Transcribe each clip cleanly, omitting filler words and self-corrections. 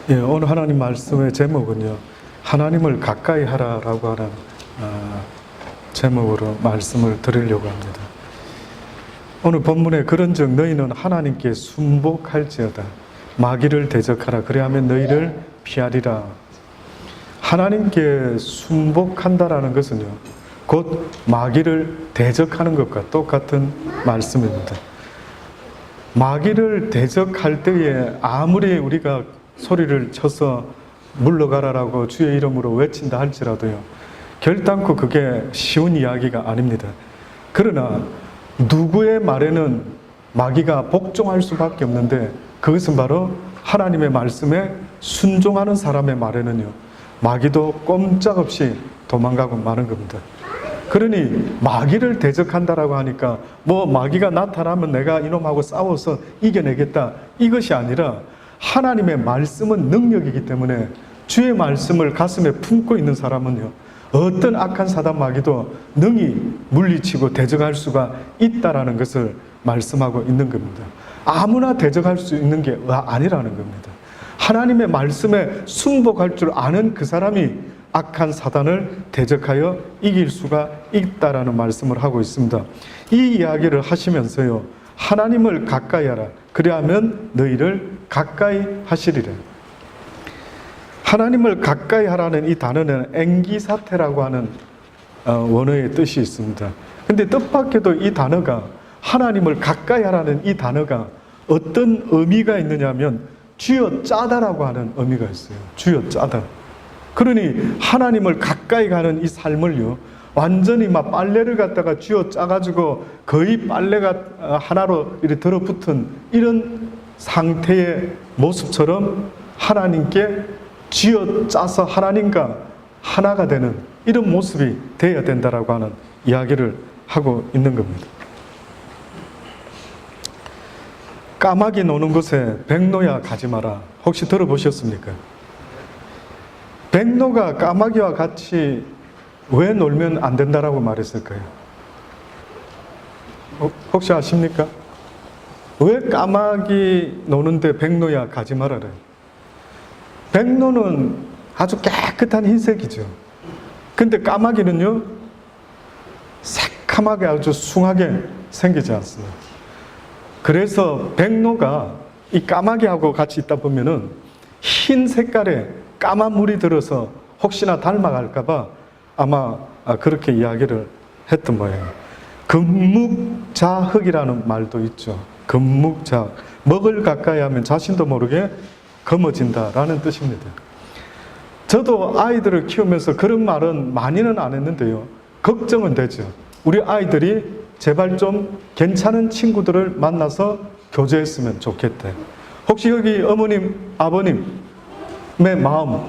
예, 오늘 하나님 말씀의 제목은요, 하나님을 가까이 하라라고 하는 제목으로 말씀을 드리려고 합니다. 오늘 본문에 그런즉 너희는 하나님께 순복할지어다 마귀를 대적하라 그리하면 너희를 피하리라. 하나님께 순복한다라는 것은요, 곧 마귀를 대적하는 것과 똑같은 말씀입니다. 마귀를 대적할 때에 아무리 우리가 소리를 쳐서 물러가라라고 주의 이름으로 외친다 할지라도요, 결단코 그게 쉬운 이야기가 아닙니다. 그러나 누구의 말에는 마귀가 복종할 수밖에 없는데, 그것은 바로 하나님의 말씀에 순종하는 사람의 말에는요, 마귀도 꼼짝없이 도망가고 마는 겁니다. 그러니 마귀를 대적한다라고 하니까 마귀가 나타나면 내가 이놈하고 싸워서 이겨내겠다, 이것이 아니라 하나님의 말씀은 능력이기 때문에 주의 말씀을 가슴에 품고 있는 사람은요, 어떤 악한 사단 마귀도 능히 물리치고 대적할 수가 있다라는 것을 말씀하고 있는 겁니다. 아무나 대적할 수 있는 게 아니라는 겁니다. 하나님의 말씀에 순복할 줄 아는 그 사람이 악한 사단을 대적하여 이길 수가 있다라는 말씀을 하고 있습니다. 이 이야기를 하시면서요, 하나님을 가까이 하라 그리하면 너희를 가까이 하시리라. 하나님을 가까이 하라는 이 단어는 앵기사테라고 하는 원어의 뜻이 있습니다. 근데 뜻밖에도 이 단어가, 하나님을 가까이 하라는 이 단어가 어떤 의미가 있느냐면 쥐어 짜다라고 하는 의미가 있어요. 쥐어 짜다. 그러니 하나님을 가까이 가는 이 삶을요, 완전히 막 빨래를 갖다가 쥐어 짜가지고 거의 빨래가 하나로 이렇게 들어붙은 이런 상태의 모습처럼 하나님께 쥐어 짜서 하나님과 하나가 되는 이런 모습이 되어야 된다라고 하는 이야기를 하고 있는 겁니다. 까마귀 노는 곳에 백로야 가지 마라. 혹시 들어보셨습니까? 백로가 까마귀와 같이 왜 놀면 안 된다라고 말했을까요? 혹시 아십니까? 왜 까마귀 노는데 백로야 가지 말아래? 백로는 아주 깨끗한 흰색이죠. 근데 까마귀는요, 새카맣게 아주 숭하게 생기지 않습니다. 그래서 백로가 이 까마귀하고 같이 있다 보면은 흰 색깔의 까만 물이 들어서 혹시나 닮아갈까봐 아마 그렇게 이야기를 했던 모양이에요. 금묵자흑이라는 말도 있죠. 금묵자흑. 먹을 가까이 하면 자신도 모르게 검어진다라는 뜻입니다. 저도 아이들을 키우면서 그런 말은 많이는 안 했는데요, 걱정은 되죠. 우리 아이들이 제발 좀 괜찮은 친구들을 만나서 교제했으면 좋겠대. 혹시 여기 어머님, 아버님의 마음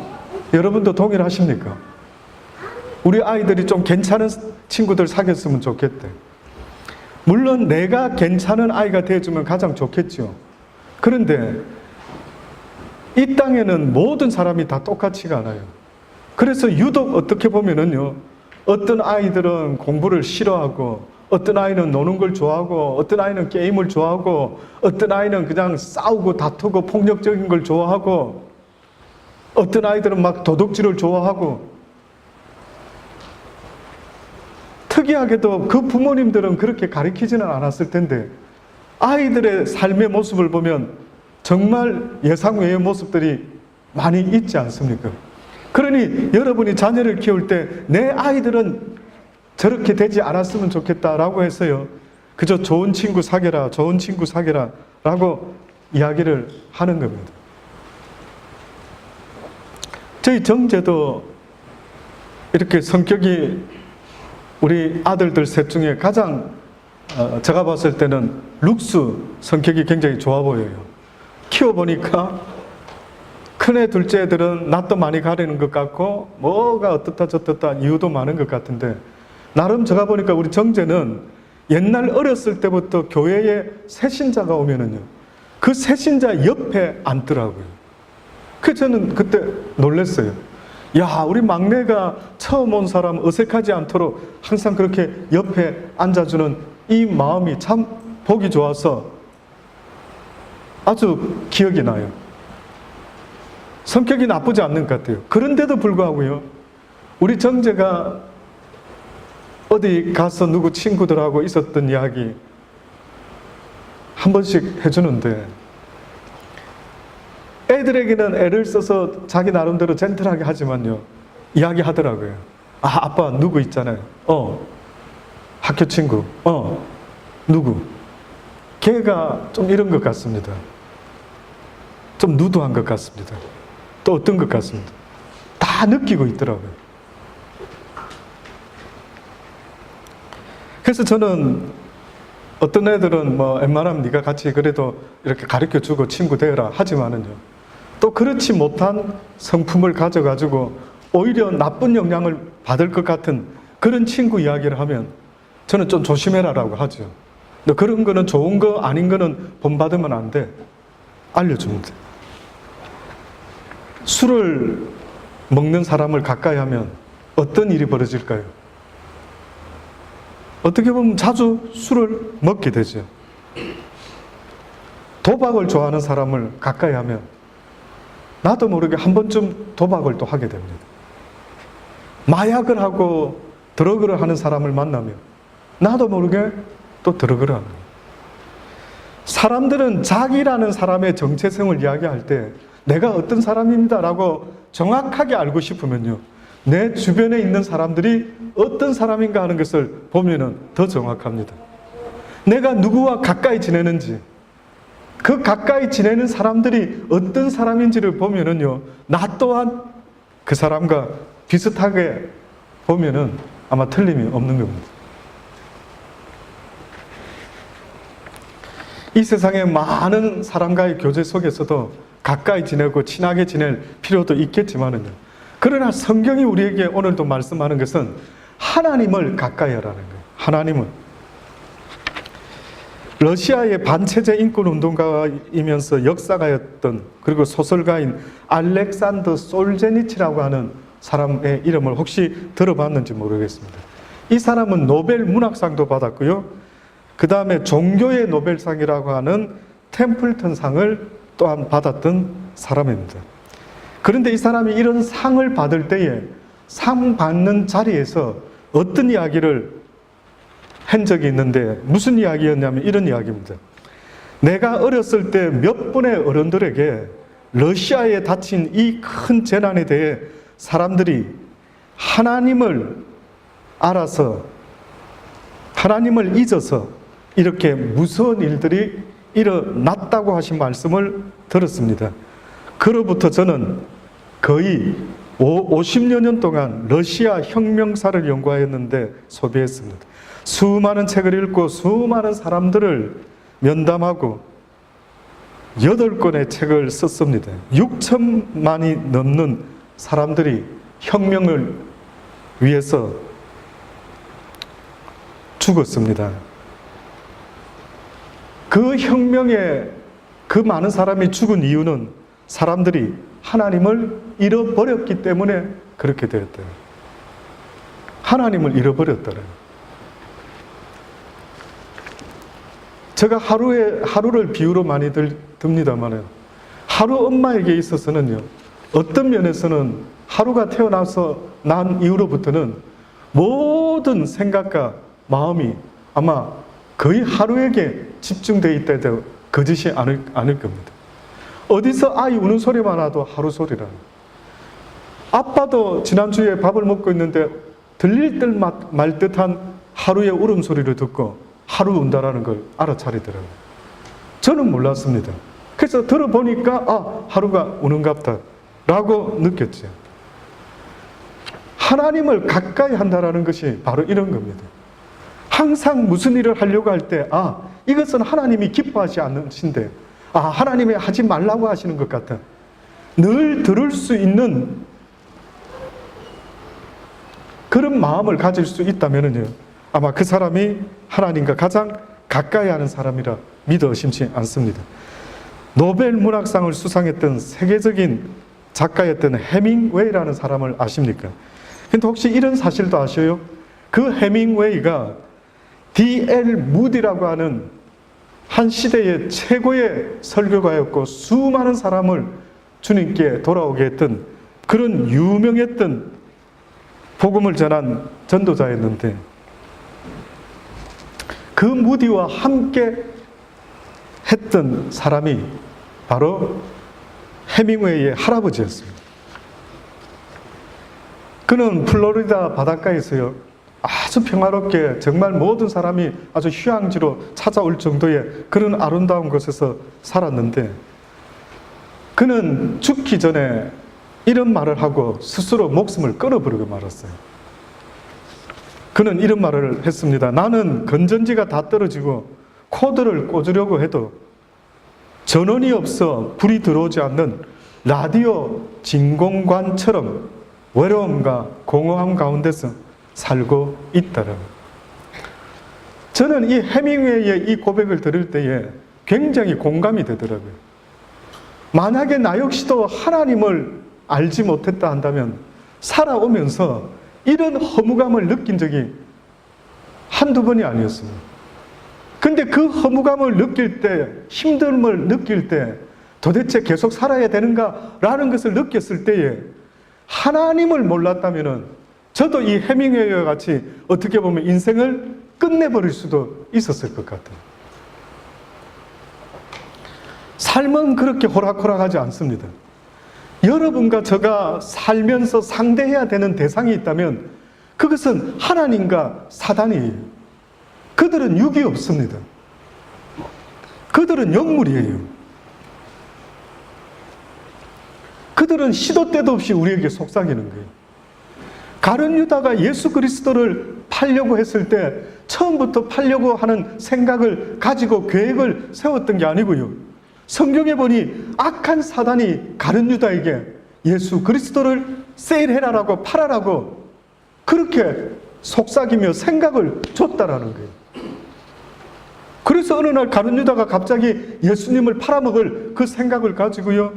여러분도 동일하십니까? 우리 아이들이 좀 괜찮은 친구들 사귀었으면 좋겠대. 물론 내가 괜찮은 아이가 되어주면 가장 좋겠죠. 그런데 이 땅에는 모든 사람이 다 똑같지가 않아요. 그래서 유독 어떻게 보면은요, 어떤 아이들은 공부를 싫어하고, 어떤 아이는 노는 걸 좋아하고, 어떤 아이는 게임을 좋아하고, 어떤 아이는 그냥 싸우고 다투고 폭력적인 걸 좋아하고, 어떤 아이들은 막 도둑질을 좋아하고. 특이하게도 그 부모님들은 그렇게 가르치지는 않았을 텐데 아이들의 삶의 모습을 보면 정말 예상 외의 모습들이 많이 있지 않습니까? 그러니 여러분이 자녀를 키울 때 내 아이들은 저렇게 되지 않았으면 좋겠다라고 해서요, 그저 좋은 친구 사귀라, 좋은 친구 사귀라 라고 이야기를 하는 겁니다. 저희 정제도 이렇게 성격이 우리 아들들 셋 중에 가장 제가 봤을 때는 룩스 성격이 굉장히 좋아 보여요. 키워보니까 큰애 둘째 애들은 낯도 많이 가리는 것 같고 뭐가 어떻다 저떻다 이유도 많은 것 같은데, 나름 제가 보니까 우리 정제는 옛날 어렸을 때부터 교회에 새신자가 오면은요, 그 새신자 옆에 앉더라고요. 그래서 저는 그때 놀랐어요. 야, 우리 막내가 처음 온 사람 어색하지 않도록 항상 그렇게 옆에 앉아주는 이 마음이 참 보기 좋아서 아주 기억이 나요. 성격이 나쁘지 않는 것 같아요. 그런데도 불구하고요, 우리 정제가 어디 가서 누구 친구들하고 있었던 이야기 한 번씩 해주는데, 애들에게는 애를 써서 자기 나름대로 젠틀하게 하지만요, 이야기 하더라고요. 아, 아빠 누구 있잖아요. 학교 친구. 누구. 걔가 좀 이런 것 같습니다. 좀 누드한 것 같습니다. 또 어떤 것 같습니다. 다 느끼고 있더라고요. 그래서 저는 어떤 애들은 웬만하면 네가 같이 그래도 이렇게 가르쳐주고 친구 되어라 하지만은요, 또 그렇지 못한 성품을 가져가지고 오히려 나쁜 영향을 받을 것 같은 그런 친구 이야기를 하면 저는 좀 조심해라라고 하죠. 너 그런 거는 좋은 거 아닌 거는 본받으면 안 돼. 알려줍니다. 술을 먹는 사람을 가까이 하면 어떤 일이 벌어질까요? 어떻게 보면 자주 술을 먹게 되죠. 도박을 좋아하는 사람을 가까이 하면 나도 모르게 한 번쯤 도박을 또 하게 됩니다. 마약을 하고 드러그를 하는 사람을 만나면 나도 모르게 또 드러그를 합니다. 사람들은 자기라는 사람의 정체성을 이야기할 때 내가 어떤 사람입니다라고 정확하게 알고 싶으면요, 내 주변에 있는 사람들이 어떤 사람인가 하는 것을 보면은 더 정확합니다. 내가 누구와 가까이 지내는지, 그 가까이 지내는 사람들이 어떤 사람인지를 보면은요, 나 또한 그 사람과 비슷하게 보면은 아마 틀림이 없는 겁니다. 이 세상에 많은 사람과의 교제 속에서도 가까이 지내고 친하게 지낼 필요도 있겠지만은요, 그러나 성경이 우리에게 오늘도 말씀하는 것은 하나님을 가까이 하라는 거예요. 하나님을. 러시아의 반체제 인권 운동가이면서 역사가였던, 그리고 소설가인 알렉산더 솔제니치라고 하는 사람의 이름을 혹시 들어봤는지 모르겠습니다. 이 사람은 노벨 문학상도 받았고요, 그 다음에 종교의 노벨상이라고 하는 템플턴상을 또한 받았던 사람입니다. 그런데 이 사람이 이런 상을 받을 때에 상 받는 자리에서 어떤 이야기를 한 적이 있는데, 무슨 이야기였냐면 이런 이야기입니다. 내가 어렸을 때 몇 분의 어른들에게 러시아에 닥친 이 큰 재난에 대해 사람들이 하나님을 알아서, 하나님을 잊어서 이렇게 무서운 일들이 일어났다고 하신 말씀을 들었습니다. 그로부터 저는 거의 50여 년 동안 러시아 혁명사를 연구하였는데 소비했습니다. 수많은 책을 읽고 수많은 사람들을 면담하고 8권의 책을 썼습니다. 6천만이 넘는 사람들이 혁명을 위해서 죽었습니다. 그 혁명에 그 많은 사람이 죽은 이유는 사람들이 하나님을 잃어버렸기 때문에 그렇게 되었대요. 하나님을 잃어버렸더래요. 제가 하루를 비유로 많이 듭니다만, 하루 엄마에게 있어서는요, 어떤 면에서는 하루가 태어나서 난 이후로부터는 모든 생각과 마음이 아마 거의 하루에게 집중되어 있다 해도 거짓이 않을 겁니다. 어디서 아이 우는 소리만 나도 하루 소리라. 아빠도 지난주에 밥을 먹고 있는데 들릴 듯 말 듯한 하루의 울음소리를 듣고 하루 운다라는 걸 알아차리더라고요. 저는 몰랐습니다. 그래서 들어보니까 하루가 우는갑다 라고 느꼈죠. 하나님을 가까이 한다라는 것이 바로 이런 겁니다. 항상 무슨 일을 하려고 할 때 이것은 하나님이 기뻐하지 않으신데 하나님이 하지 말라고 하시는 것 같아. 늘 들을 수 있는 그런 마음을 가질 수 있다면요, 아마 그 사람이 하나님과 가장 가까이 하는 사람이라 믿어 의심치 않습니다. 노벨 문학상을 수상했던 세계적인 작가였던 해밍웨이라는 사람을 아십니까? 근데 혹시 이런 사실도 아셔요? 그 해밍웨이가 D.L. 무디라고 하는 한 시대의 최고의 설교가였고 수많은 사람을 주님께 돌아오게 했던 그런 유명했던 복음을 전한 전도자였는데, 그 무디와 함께 했던 사람이 바로 해밍웨이의 할아버지였습니다. 그는 플로리다 바닷가에서요, 아주 평화롭게 정말 모든 사람이 아주 휴양지로 찾아올 정도의 그런 아름다운 곳에서 살았는데, 그는 죽기 전에 이런 말을 하고 스스로 목숨을 끊어버리고 말았어요. 그는 이런 말을 했습니다. 나는 건전지가 다 떨어지고 코드를 꽂으려고 해도 전원이 없어 불이 들어오지 않는 라디오 진공관처럼 외로움과 공허함 가운데서 살고 있다라. 저는 이 해밍웨이의 이 고백을 들을 때에 굉장히 공감이 되더라고요. 만약에 나 역시도 하나님을 알지 못했다 한다면 살아오면서 이런 허무감을 느낀 적이 한두 번이 아니었습니다. 근데 그 허무감을 느낄 때, 힘듦을 느낄 때 도대체 계속 살아야 되는가? 라는 것을 느꼈을 때에 하나님을 몰랐다면 저도 이 해밍웨이와 같이 어떻게 보면 인생을 끝내버릴 수도 있었을 것 같아요. 삶은 그렇게 호락호락하지 않습니다. 여러분과 제가 살면서 상대해야 되는 대상이 있다면 그것은 하나님과 사단이에요. 그들은 육이 없습니다. 그들은 영물이에요. 그들은 시도 때도 없이 우리에게 속삭이는 거예요. 가룟 유다가 예수 그리스도를 팔려고 했을 때 처음부터 팔려고 하는 생각을 가지고 계획을 세웠던 게 아니고요. 성경에 보니 악한 사단이 가룟 유다에게 예수 그리스도를 세일해라라고 팔아라고 그렇게 속삭이며 생각을 줬다라는 거예요. 그래서 어느 날 가룟 유다가 갑자기 예수님을 팔아먹을 그 생각을 가지고요,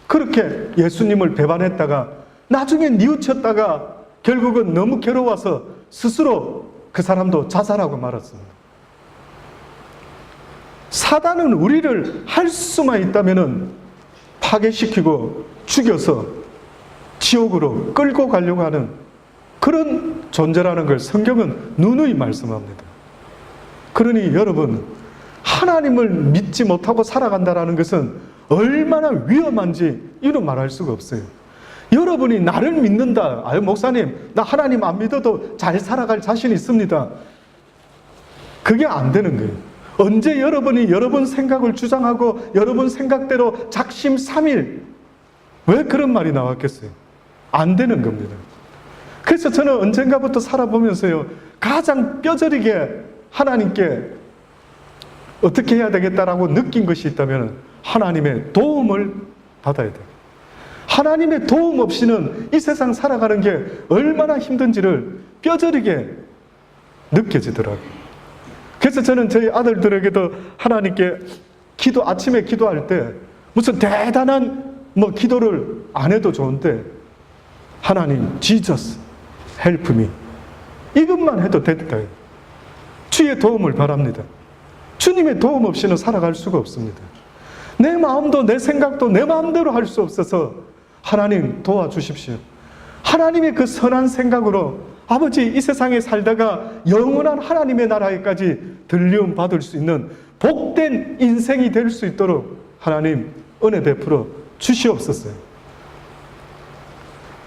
그렇게 예수님을 배반했다가 나중에 뉘우쳤다가 결국은 너무 괴로워서 스스로 그 사람도 자살하고 말았습니다. 사단은 우리를 할 수만 있다면 파괴시키고 죽여서 지옥으로 끌고 가려고 하는 그런 존재라는 걸 성경은 누누이 말씀합니다. 그러니 여러분, 하나님을 믿지 못하고 살아간다는 것은 얼마나 위험한지 이루 말할 수가 없어요. 여러분이 나를 믿는다. 아유 목사님, 나 하나님 안 믿어도 잘 살아갈 자신 있습니다. 그게 안 되는 거예요. 언제 여러분이 여러분 생각을 주장하고 여러분 생각대로 작심삼일, 왜 그런 말이 나왔겠어요? 안 되는 겁니다. 그래서 저는 언젠가부터 살아보면서요, 가장 뼈저리게 하나님께 어떻게 해야 되겠다라고 느낀 것이 있다면 하나님의 도움을 받아야 돼요. 하나님의 도움 없이는 이 세상 살아가는 게 얼마나 힘든지를 뼈저리게 느껴지더라고요. 그래서 저는 저희 아들들에게도 하나님께 아침에 기도할 때 무슨 대단한 기도를 안 해도 좋은데 하나님, Jesus, help me, 이것만 해도 됐다. 주의 도움을 바랍니다. 주님의 도움 없이는 살아갈 수가 없습니다. 내 마음도 내 생각도 내 마음대로 할 수 없어서 하나님 도와주십시오. 하나님의 그 선한 생각으로 아버지, 이 세상에 살다가 영원한 하나님의 나라에까지 들려움 받을 수 있는 복된 인생이 될 수 있도록 하나님 은혜 베풀어 주시옵소서.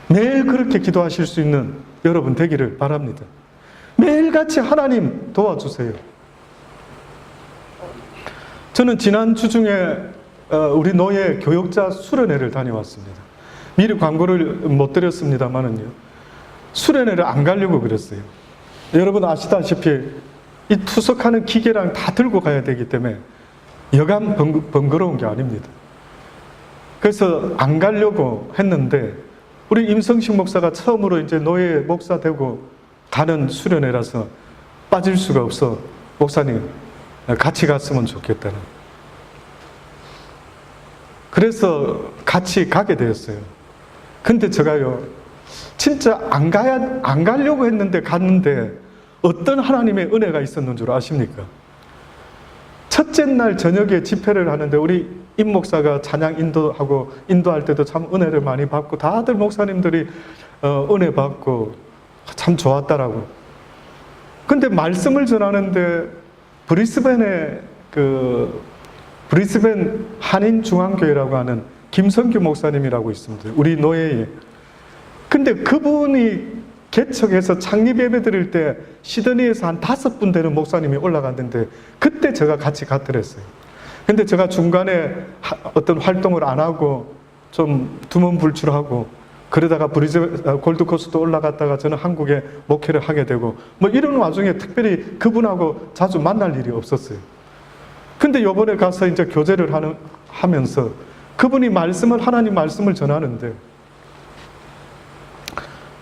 매일 그렇게 기도하실 수 있는 여러분 되기를 바랍니다. 매일같이 하나님 도와주세요. 저는 지난 주 중에 우리 노예 교역자 수련회를 다녀왔습니다. 미리 광고를 못 드렸습니다만은요, 수련회를 안 가려고 그랬어요. 여러분 아시다시피 이 투석하는 기계랑 다 들고 가야 되기 때문에 여간 번거로운 게 아닙니다. 그래서 안 가려고 했는데 우리 임성식 목사가 처음으로 이제 노예 목사 되고 가는 수련회라서 빠질 수가 없어 목사님 같이 갔으면 좋겠다는. 그래서 같이 가게 되었어요. 근데 제가요, 진짜 안 가려고 했는데 갔는데 어떤 하나님의 은혜가 있었는 줄 아십니까? 첫째 날 저녁에 집회를 하는데 우리 임 목사가 찬양 인도하고 인도할 때도 참 은혜를 많이 받고 다들 목사님들이 은혜 받고 참 좋았다라고. 근데 말씀을 전하는데 브리스벤 한인중앙교회라고 하는 김성규 목사님이라고 있습니다. 우리 노예에. 근데 그분이 개척해서 창립 예배 드릴 때 시드니에서 한 5분 되는 목사님이 올라갔는데 그때 제가 같이 갔더랬어요. 근데 제가 중간에 어떤 활동을 안 하고 좀 두문불출하고 그러다가 골드코스트 올라갔다가 저는 한국에 목회를 하게 되고 뭐 이런 와중에 특별히 그분하고 자주 만날 일이 없었어요. 근데 요번에 가서 이제 교제를 하면서 그분이 하나님 말씀을 전하는데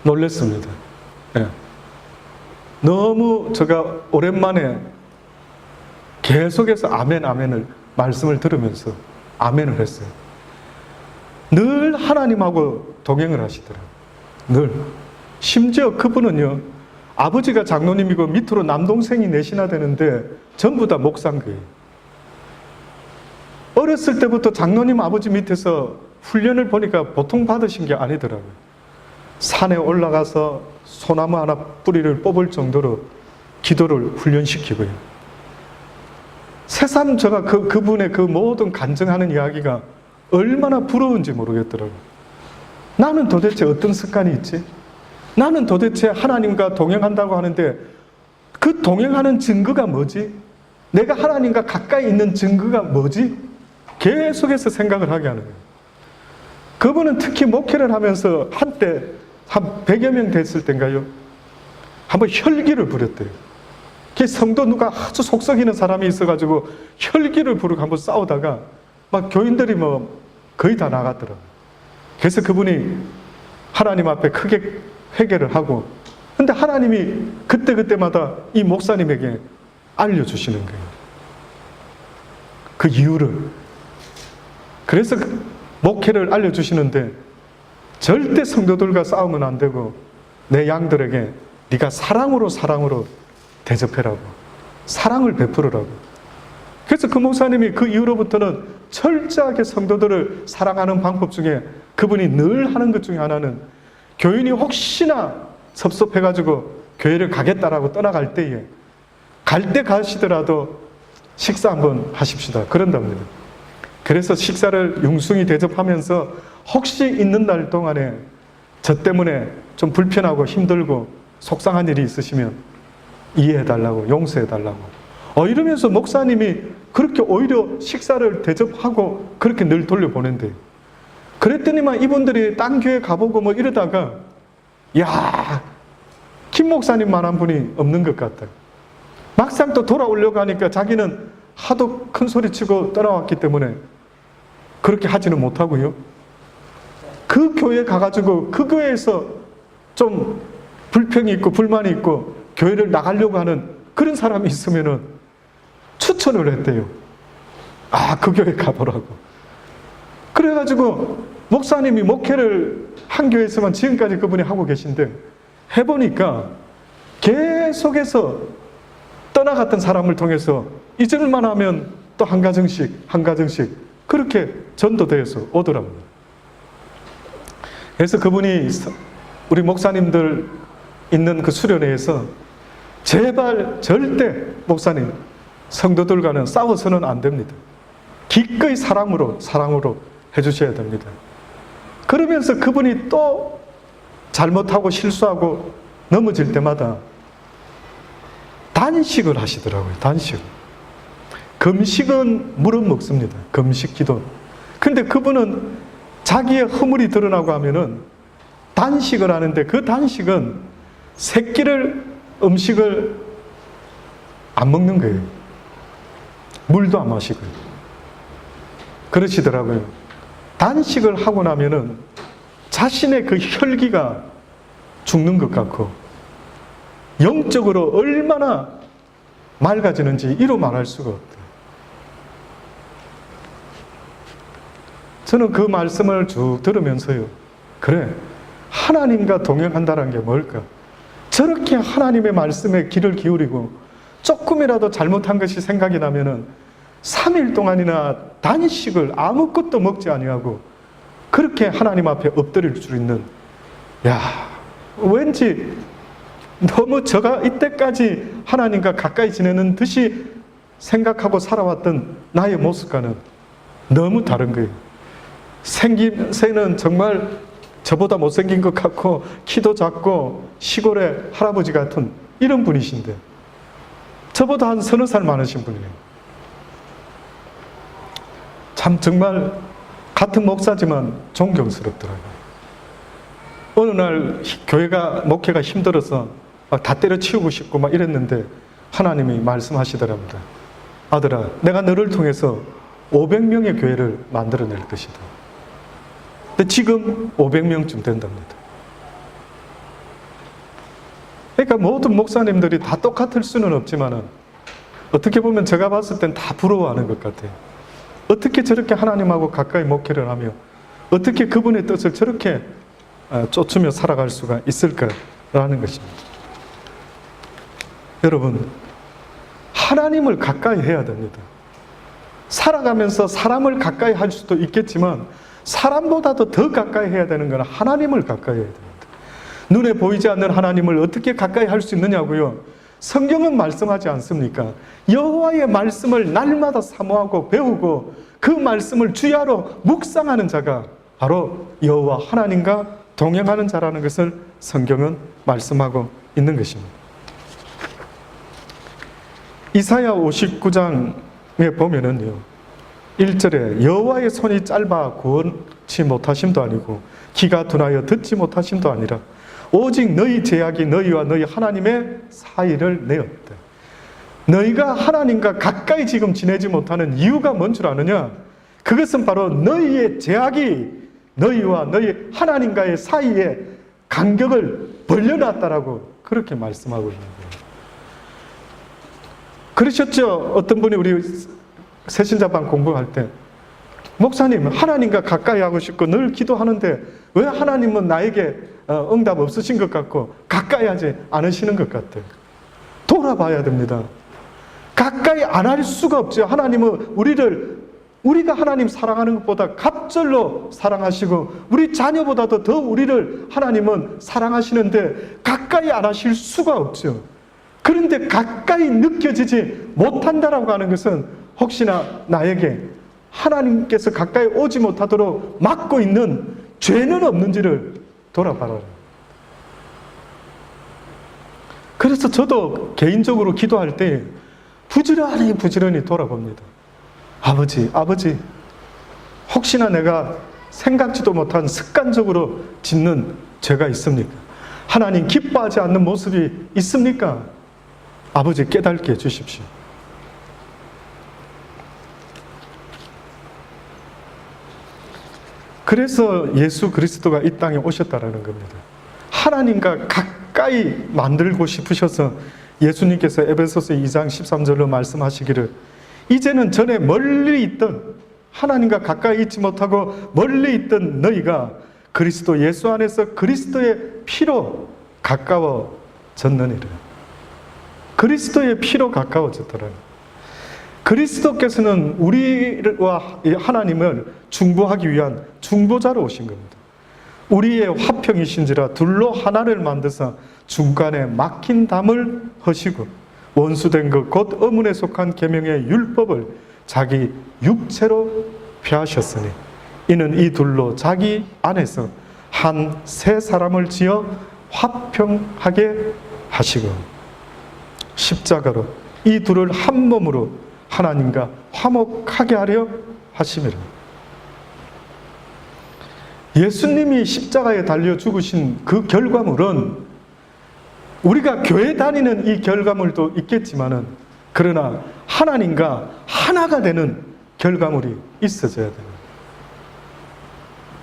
놀랐습니다. 예. 너무 제가 오랜만에 계속해서 아멘, 아멘을 말씀을 들으면서 아멘을 했어요. 늘 하나님하고 동행을 하시더라고요. 늘. 심지어 그분은요, 아버지가 장로님이고 밑으로 남동생이 넷이나 되는데 전부 다 목사인거예요. 어렸을 때부터 장로님 아버지 밑에서 훈련을 보니까 보통 받으신 게 아니더라고요. 산에 올라가서 소나무 하나 뿌리를 뽑을 정도로 기도를 훈련시키고요. 새삼 제가 그분의 그 모든 간증하는 이야기가 얼마나 부러운지 모르겠더라고요. 나는 도대체 어떤 습관이 있지? 나는 도대체 하나님과 동행한다고 하는데 그 동행하는 증거가 뭐지? 내가 하나님과 가까이 있는 증거가 뭐지? 계속해서 생각을 하게 하는 거예요. 그분은 특히 목회를 하면서 한때 한 100여 명 됐을 때인가요? 한번 혈기를 부렸대요. 그 성도 누가 아주 속썩이는 사람이 있어가지고 혈기를 부르고 한번 싸우다가 막 교인들이 뭐 거의 다 나갔더라고요. 그래서 그분이 하나님 앞에 크게 회개를 하고 근데 하나님이 그때마다 이 목사님에게 알려주시는 거예요. 그 이유를. 그래서 목회를 알려주시는데 절대 성도들과 싸우면 안 되고 내 양들에게 네가 사랑으로 대접해라고. 사랑을 베풀으라고. 그래서 그 목사님이 그 이후로부터는 철저하게 성도들을 사랑하는 방법 중에 그분이 늘 하는 것 중에 하나는 교인이 혹시나 섭섭해가지고 교회를 가겠다라고 떠나갈 때에 갈 때 가시더라도 식사 한번 하십시다. 그런답니다. 그래서 식사를 융숭이 대접하면서 혹시 있는 날 동안에 저 때문에 좀 불편하고 힘들고 속상한 일이 있으시면 이해해달라고, 용서해달라고. 이러면서 목사님이 그렇게 오히려 식사를 대접하고 그렇게 늘 돌려보낸대요. 그랬더니만 이분들이 딴 교회 가보고 뭐 이러다가 야, 김 목사님만한 분이 없는 것 같다. 막상 또 돌아오려고 하니까 자기는 하도 큰 소리 치고 떠나왔기 때문에 그렇게 하지는 못하고요. 그 교회 가가지고 그 교회에서 좀 불평이 있고 불만이 있고 교회를 나가려고 하는 그런 사람이 있으면은 추천을 했대요. 그 교회 가보라고. 그래가지고 목사님이 목회를 한 교회에서만 지금까지 그분이 하고 계신데 해보니까 계속해서 떠나갔던 사람을 통해서 잊을만 하면 또 한 가정씩 그렇게 전도되어서 오더랍니다. 그래서 그분이 우리 목사님들 있는 그 수련회에서 제발 절대 목사님 성도들과는 싸워서는 안 됩니다. 기꺼이 사랑으로 해주셔야 됩니다. 그러면서 그분이 또 잘못하고 실수하고 넘어질 때마다 단식을 하시더라고요. 단식. 금식은 물은 먹습니다. 금식 기도. 근데 그분은 자기의 허물이 드러나고 하면은 단식을 하는데 그 단식은 음식을 안 먹는 거예요. 물도 안 마시고요. 그러시더라고요. 단식을 하고 나면은 자신의 그 혈기가 죽는 것 같고 영적으로 얼마나 맑아지는지 이루 말할 수가 없대요. 저는 그 말씀을 쭉 들으면서요. 그래, 하나님과 동행한다는 게 뭘까? 저렇게 하나님의 말씀에 귀를 기울이고 조금이라도 잘못한 것이 생각이 나면은 3일 동안이나 단식을 아무것도 먹지 아니하고 그렇게 하나님 앞에 엎드릴 수 있는, 왠지 너무 제가 이때까지 하나님과 가까이 지내는 듯이 생각하고 살아왔던 나의 모습과는 너무 다른 거예요. 생김새는 정말 저보다 못생긴 것 같고 키도 작고 시골의 할아버지 같은 이런 분이신데 저보다 한 서너 살 많으신 분이에요. 참 정말 같은 목사지만 존경스럽더라고요. 어느 날 교회가 목회가 힘들어서 막 다 때려치우고 싶고 막 이랬는데 하나님이 말씀하시더랍니다. 아들아, 내가 너를 통해서 500명의 교회를 만들어낼 것이다. 근데 지금 500명쯤 된답니다. 그러니까 모든 목사님들이 다 똑같을 수는 없지만 어떻게 보면 제가 봤을 땐 다 부러워하는 것 같아요. 어떻게 저렇게 하나님하고 가까이 목회를 하며 어떻게 그분의 뜻을 저렇게 쫓으며 살아갈 수가 있을까라는 것입니다. 여러분, 하나님을 가까이 해야 됩니다. 살아가면서 사람을 가까이 할 수도 있겠지만 사람보다도 더 가까이 해야 되는 건 하나님을 가까이 해야 됩니다. 눈에 보이지 않는 하나님을 어떻게 가까이 할 수 있느냐고요? 성경은 말씀하지 않습니까? 여호와의 말씀을 날마다 사모하고 배우고 그 말씀을 주야로 묵상하는 자가 바로 여호와 하나님과 동행하는 자라는 것을 성경은 말씀하고 있는 것입니다. 이사야 59장에 보면은요, 1절에 여호와의 손이 짧아 구원치 못하심도 아니고 귀가 둔하여 듣지 못하심도 아니라 오직 너희 제약이 너희와 너희 하나님의 사이를 내었다. 너희가 하나님과 가까이 지금 지내지 못하는 이유가 뭔 줄 아느냐? 그것은 바로 너희의 제약이 너희와 너희 하나님과의 사이에 간격을 벌려놨다라고 그렇게 말씀하고 있는 거예요. 그러셨죠? 어떤 분이 우리 새신자반 공부할 때 목사님, 하나님과 가까이 하고 싶고 늘 기도하는데 왜 하나님은 나에게 응답 없으신 것 같고 가까이 하지 않으시는 것 같아요. 돌아봐야 됩니다. 가까이 안 할 수가 없죠. 하나님은 우리가 하나님 사랑하는 것보다 갑절로 사랑하시고 우리 자녀보다도 더 우리를 하나님은 사랑하시는데 가까이 안 하실 수가 없죠. 그런데 가까이 느껴지지 못한다라고 하는 것은 혹시나 나에게 하나님께서 가까이 오지 못하도록 막고 있는 죄는 없는지를 돌아봐라. 그래서 저도 개인적으로 기도할 때 부지런히 돌아봅니다. 아버지, 혹시나 내가 생각지도 못한 습관적으로 짓는 죄가 있습니까? 하나님 기뻐하지 않는 모습이 있습니까? 아버지 깨닫게 해주십시오. 그래서 예수 그리스도가 이 땅에 오셨다라는 겁니다. 하나님과 가까이 만들고 싶으셔서 예수님께서 에베소서 2장 13절로 말씀하시기를 이제는 전에 멀리 있던 하나님과 가까이 있지 못하고 멀리 있던 너희가 그리스도 예수 안에서 그리스도의 피로 가까워졌느니라. 그리스도의 피로 가까워졌더라. 그리스도께서는 우리와 하나님을 중보하기 위한 중보자로 오신 겁니다. 우리의 화평이신지라 둘로 하나를 만드사 중간에 막힌 담을 허시고 원수된 것 곧 어문에 속한 계명의 율법을 자기 육체로 폐하셨으니 이는 이 둘로 자기 안에서 한 새 사람을 지어 화평하게 하시고 십자가로 이 둘을 한 몸으로 하나님과 화목하게 하려 하심이라. 예수님이 십자가에 달려 죽으신 그 결과물은 우리가 교회 다니는 이 결과물도 있겠지만은 그러나 하나님과 하나가 되는 결과물이 있어져야 됩니다.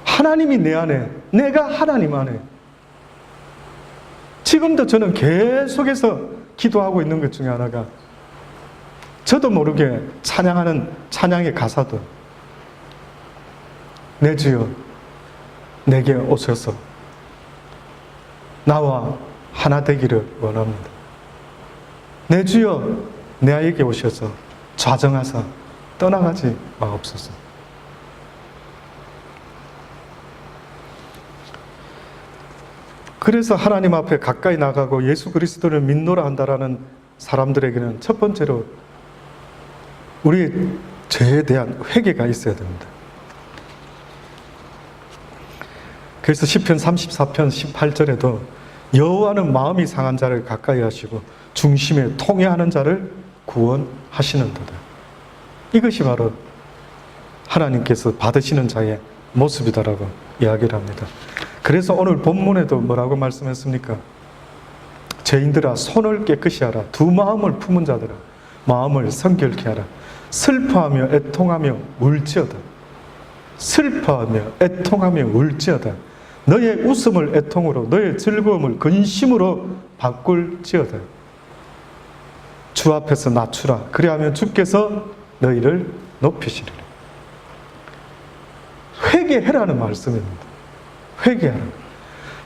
하나님이 내 안에, 내가 하나님 안에. 지금도 저는 계속해서 기도하고 있는 것 중에 하나가 저도 모르게 찬양하는 찬양의 가사도 내 주여 내게 오셔서 나와 하나 되기를 원합니다. 내 주여 내에게 오셔서 좌정하사 떠나가지 마옵소서. 그래서 하나님 앞에 가까이 나가고 예수 그리스도를 믿노라 한다라는 사람들에게는 첫 번째로 우리의 죄에 대한 회개가 있어야 됩니다. 그래서 시편 34편 18절에도 여호와는 마음이 상한 자를 가까이 하시고 중심에 통회하는 자를 구원하시는도다. 이것이 바로 하나님께서 받으시는 자의 모습이다라고 이야기를 합니다. 그래서 오늘 본문에도 뭐라고 말씀했습니까? 죄인들아 손을 깨끗이 하라. 두 마음을 품은 자들아 마음을 성결케 하라. 슬퍼하며 애통하며 울지어다. 슬퍼하며 애통하며 울지어다. 너의 웃음을 애통으로 너의 즐거움을 근심으로 바꿀지어다. 주 앞에서 낮추라. 그리하면 주께서 너희를 높이시리라. 회개해라는 말씀입니다. 회개하라.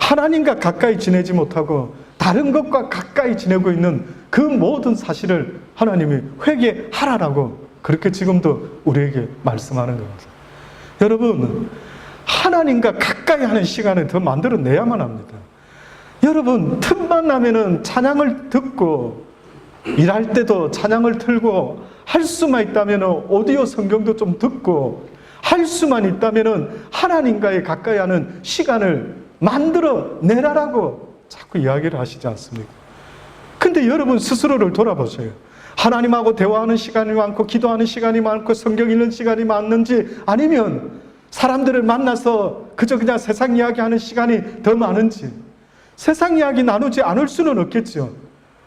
하나님과 가까이 지내지 못하고 다른 것과 가까이 지내고 있는 그 모든 사실을 하나님이 회개하라라고 그렇게 지금도 우리에게 말씀하는 겁니다. 여러분, 하나님과 가까이 하는 시간을 더 만들어내야만 합니다. 여러분, 틈만 나면은 찬양을 듣고 일할 때도 찬양을 틀고 할 수만 있다면 오디오 성경도 좀 듣고 할 수만 있다면 하나님과의 가까이 하는 시간을 만들어내라라고 자꾸 이야기를 하시지 않습니까? 근데 여러분 스스로를 돌아보세요. 하나님하고 대화하는 시간이 많고 기도하는 시간이 많고 성경 읽는 시간이 많는지 아니면 사람들을 만나서 그냥 세상 이야기하는 시간이 더 많은지 세상 이야기 나누지 않을 수는 없겠죠.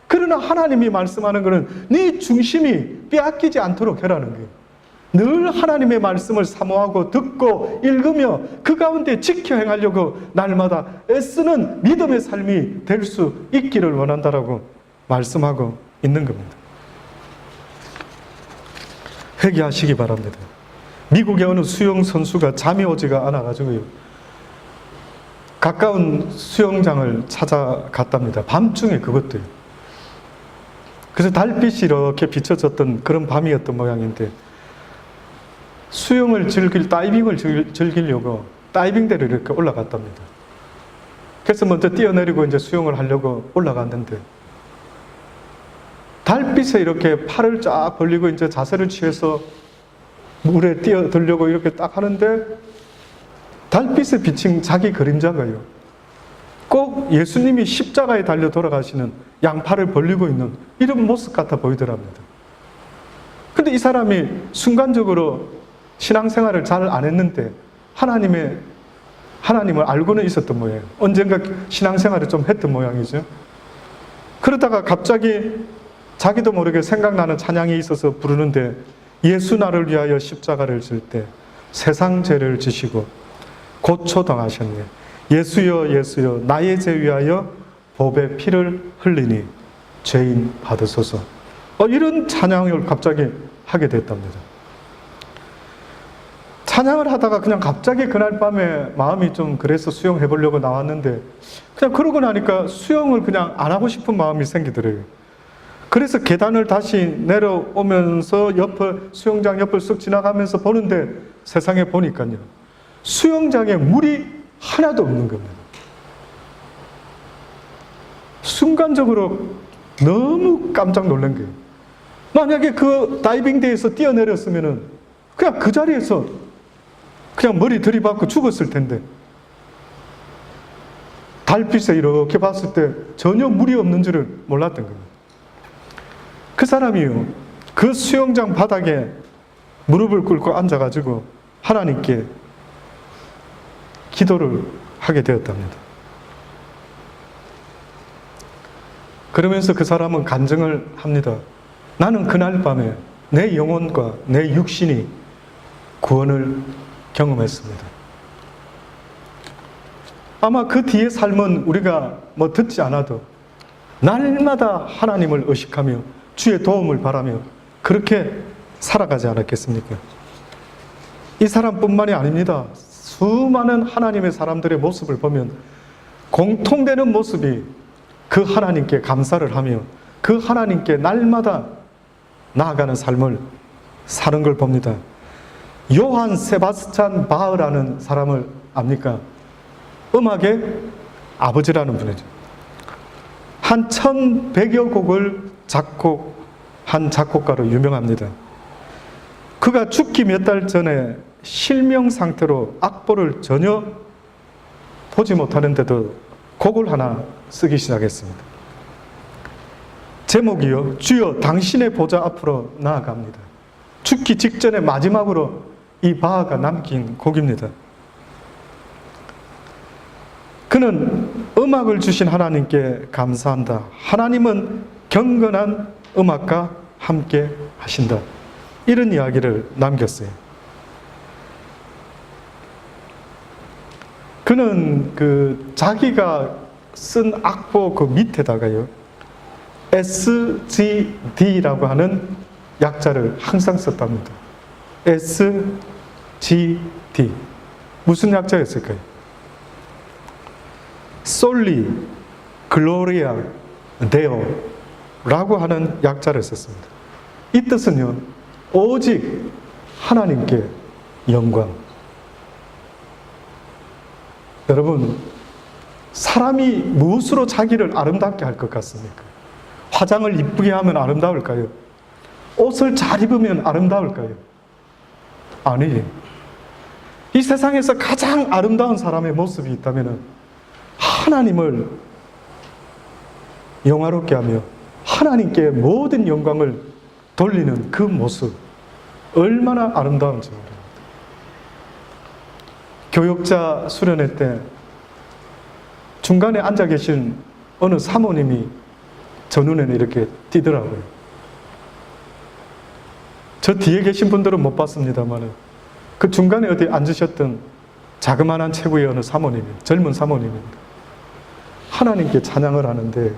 그러나 하나님이 말씀하는 것은 네 중심이 빼앗기지 않도록 해라는 거예요. 늘 하나님의 말씀을 사모하고 듣고 읽으며 그 가운데 지켜 행하려고 날마다 애쓰는 믿음의 삶이 될 수 있기를 원한다라고 말씀하고 있는 겁니다. 회개하시기 바랍니다. 미국의 어느 수영 선수가 잠이 오지가 않아가지고요. 가까운 수영장을 찾아갔답니다. 밤중에 그것도요. 그래서 달빛이 이렇게 비춰졌던 그런 밤이었던 모양인데 수영을 다이빙을 즐기려고 다이빙대를 이렇게 올라갔답니다. 그래서 먼저 뛰어내리고 이제 수영을 하려고 올라갔는데 달빛에 이렇게 팔을 쫙 벌리고 이제 자세를 취해서 물에 뛰어들려고 이렇게 딱 하는데 달빛에 비친 자기 그림자가요. 꼭 예수님이 십자가에 달려 돌아가시는 양팔을 벌리고 있는 이런 모습 같아 보이더랍니다. 근데 이 사람이 순간적으로 신앙생활을 잘 안 했는데 하나님을 알고는 있었던 모양이에요. 언젠가 신앙생활을 좀 했던 모양이죠. 그러다가 갑자기 자기도 모르게 생각나는 찬양이 있어서 부르는데 예수 나를 위하여 십자가를 질 때 세상 죄를 지시고 고초당하셨네. 예수여 예수여 나의 죄 위하여 법의 피를 흘리니 죄인 받으소서. 이런 찬양을 갑자기 하게 됐답니다. 찬양을 하다가 그냥 갑자기 그날 밤에 마음이 좀 그래서 수영해 보려고 나왔는데 그냥 그러고 나니까 수영을 그냥 안 하고 싶은 마음이 생기더래요. 그래서 계단을 다시 내려오면서 수영장 옆을 쓱 지나가면서 보는데 세상에 보니까요. 수영장에 물이 하나도 없는 겁니다. 순간적으로 너무 깜짝 놀란 거예요. 만약에 그 다이빙대에서 뛰어내렸으면 그냥 그 자리에서 그냥 머리 들이받고 죽었을 텐데 달빛에 이렇게 봤을 때 전혀 물이 없는 줄을 몰랐던 겁니다. 그 사람이요, 그 수영장 바닥에 무릎을 꿇고 앉아가지고 하나님께 기도를 하게 되었답니다. 그러면서 그 사람은 간증을 합니다. 나는 그날 밤에 내 영혼과 내 육신이 구원을 경험했습니다. 아마 그 뒤의 삶은 우리가 듣지 않아도 날마다 하나님을 의식하며 주의 도움을 바라며 그렇게 살아가지 않았겠습니까? 이 사람뿐만이 아닙니다. 수많은 하나님의 사람들의 모습을 보면 공통되는 모습이 그 하나님께 감사를 하며 그 하나님께 날마다 나아가는 삶을 사는 걸 봅니다. 요한 세바스찬 바흐라는 사람을 압니까? 음악의 아버지라는 분이죠. 한 1100여 곡을 작곡한 작곡가로 유명합니다. 그가 죽기 몇 달 전에 실명 상태로 악보를 전혀 보지 못하는데도 곡을 하나 쓰기 시작했습니다. 제목이요, 주여 당신의 보좌 앞으로 나아갑니다. 죽기 직전에 마지막으로 이 바하가 남긴 곡입니다. 그는 음악을 주신 하나님께 감사한다. 하나님은 경건한 음악과 함께 하신다. 이런 이야기를 남겼어요. 그는 자기가 쓴 악보 그 밑에다가요, SGD라고 하는 약자를 항상 썼답니다. SGD. 무슨 약자였을까요? 솔리 글로리아 데오 라고 하는 약자를 썼습니다. 이 뜻은요, 오직 하나님께 영광. 여러분, 사람이 무엇으로 자기를 아름답게 할 것 같습니까? 화장을 이쁘게 하면 아름다울까요? 옷을 잘 입으면 아름다울까요? 아니에요. 이 세상에서 가장 아름다운 사람의 모습이 있다면 하나님을 영화롭게 하며 하나님께 모든 영광을 돌리는 그 모습, 얼마나 아름다운지 모릅니다. 교역자 수련회 때 중간에 앉아 계신 어느 사모님이 저 눈에는 이렇게 띄더라고요. 저 뒤에 계신 분들은 못 봤습니다만 그 중간에 어디 앉으셨던 자그마한 체구의 어느 사모님, 젊은 사모님입니다. 하나님께 찬양을 하는데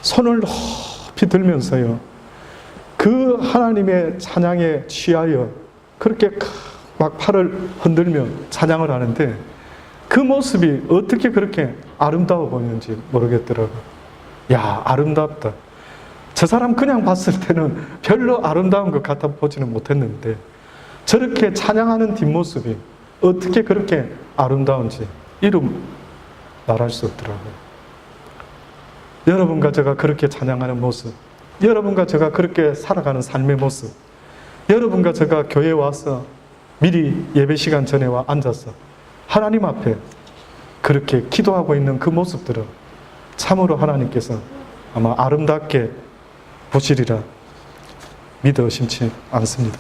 손을 높이 들면서요, 그 하나님의 찬양에 취하여 그렇게 막 팔을 흔들며 찬양을 하는데 그 모습이 어떻게 그렇게 아름다워 보이는지 모르겠더라고요. 야, 아름답다. 저 사람 그냥 봤을 때는 별로 아름다운 것 같아 보지는 못했는데 저렇게 찬양하는 뒷모습이 어떻게 그렇게 아름다운지 이름 말할 수 없더라고요. 여러분과 제가 그렇게 찬양하는 모습, 여러분과 제가 그렇게 살아가는 삶의 모습, 여러분과 제가 교회에 와서 미리 예배 시간 전에 와 앉아서 하나님 앞에 그렇게 기도하고 있는 그 모습들은 참으로 하나님께서 아마 아름답게 보시리라 믿어 의심치 않습니다.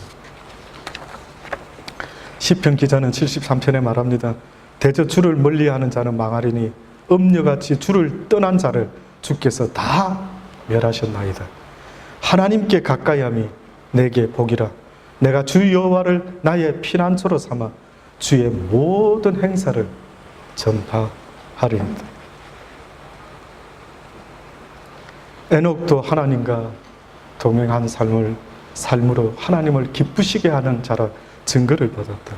시편 기자는 73편에 말합니다. 대저 주를 멀리하는 자는 망하리니 음녀같이 주를 떠난 자를 주께서 다 멸하셨나이다. 하나님께 가까이함이 내게 복이라. 내가 주 여호와를 나의 피난처로 삼아 주의 모든 행사를 전파하리이다. 에녹도 하나님과 동행한 삶으로 하나님을 기쁘시게 하는 자라 증거를 받았다.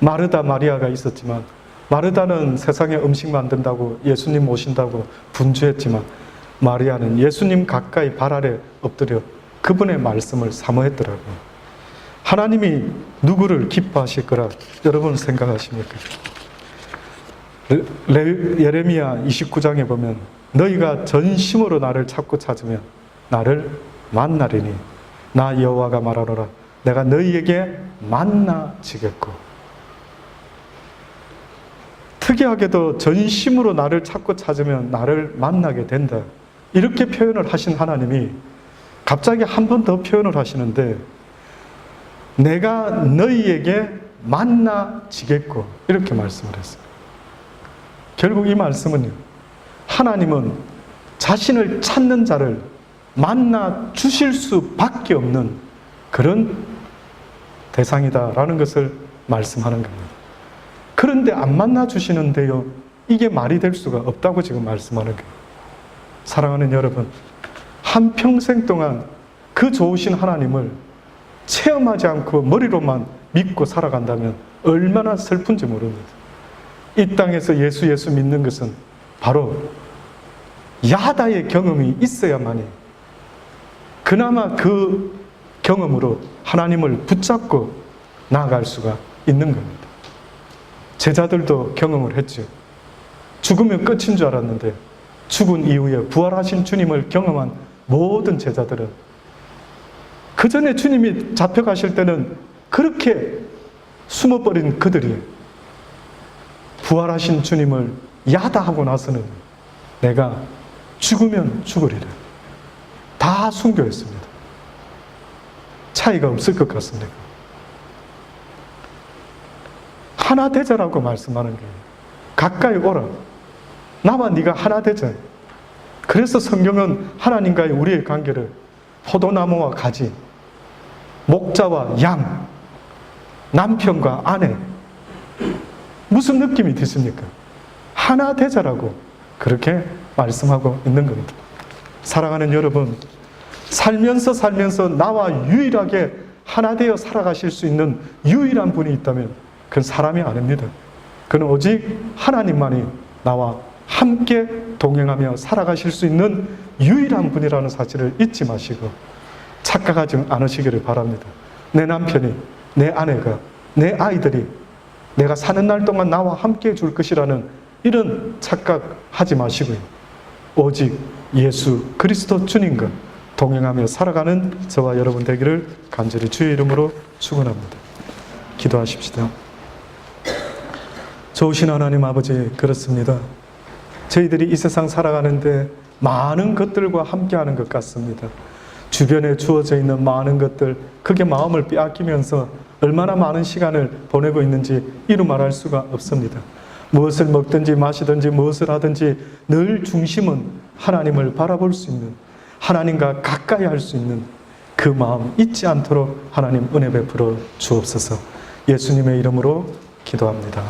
마르다 마리아가 있었지만 마르다는 세상에 음식 만든다고 예수님 모신다고 분주했지만 마리아는 예수님 가까이 발 아래 엎드려 그분의 말씀을 사모했더라고요. 하나님이 누구를 기뻐하실 거라 여러분 생각하십니까? 예레미야 29장에 보면 너희가 전심으로 나를 찾고 찾으면 나를 만나리니 나 여호와가 말하노라 내가 너희에게 만나 지겠고. 특이하게도 전심으로 나를 찾고 찾으면 나를 만나게 된다. 이렇게 표현을 하신 하나님이 갑자기 한 번 더 표현을 하시는데 내가 너희에게 만나지겠고 이렇게 말씀을 했어요. 결국 이 말씀은요, 하나님은 자신을 찾는 자를 만나 주실 수밖에 없는 그런 대상이다라는 것을 말씀하는 겁니다. 그런데 안 만나 주시는데요, 이게 말이 될 수가 없다고 지금 말씀하는 거예요. 사랑하는 여러분, 한평생 동안 그 좋으신 하나님을 체험하지 않고 머리로만 믿고 살아간다면 얼마나 슬픈지 모릅니다. 이 땅에서 예수 믿는 것은 바로 야다의 경험이 있어야만이 그나마 그 경험으로 하나님을 붙잡고 나아갈 수가 있는 겁니다. 제자들도 경험을 했죠. 죽으면 끝인 줄 알았는데 죽은 이후에 부활하신 주님을 경험한 모든 제자들은 그 전에 주님이 잡혀가실 때는 그렇게 숨어버린 그들이 부활하신 주님을 야다하고 나서는 내가 죽으면 죽으리라. 다 순교했습니다. 차이가 없을 것 같습니다. 하나 되자라고 말씀하는 거예요. 가까이 오라. 나와 네가 하나 되자. 그래서 성경은 하나님과의 우리의 관계를 포도나무와 가지, 목자와 양, 남편과 아내, 무슨 느낌이 드십니까? 하나 되자라고 그렇게 말씀하고 있는 겁니다. 사랑하는 여러분, 살면서 나와 유일하게 하나 되어 살아가실 수 있는 유일한 분이 있다면 그건 사람이 아닙니다. 그는 오직 하나님만이 나와 함께 동행하며 살아가실 수 있는 유일한 분이라는 사실을 잊지 마시고 착각하지 않으시기를 바랍니다. 내 남편이, 내 아내가, 내 아이들이 내가 사는 날 동안 나와 함께 해줄 것이라는 이런 착각하지 마시고요. 오직 예수 그리스도 주님과 동행하며 살아가는 저와 여러분 되기를 간절히 주의 이름으로 축원합니다. 기도하십시다. 좋으신 하나님 아버지, 그렇습니다. 저희들이 이 세상 살아가는데 많은 것들과 함께하는 것 같습니다. 주변에 주어져 있는 많은 것들, 그게 마음을 빼앗기면서 얼마나 많은 시간을 보내고 있는지 이루 말할 수가 없습니다. 무엇을 먹든지 마시든지 무엇을 하든지 늘 중심은 하나님을 바라볼 수 있는, 하나님과 가까이 할 수 있는 그 마음 잊지 않도록 하나님 은혜 베풀어 주옵소서. 예수님의 이름으로 기도합니다.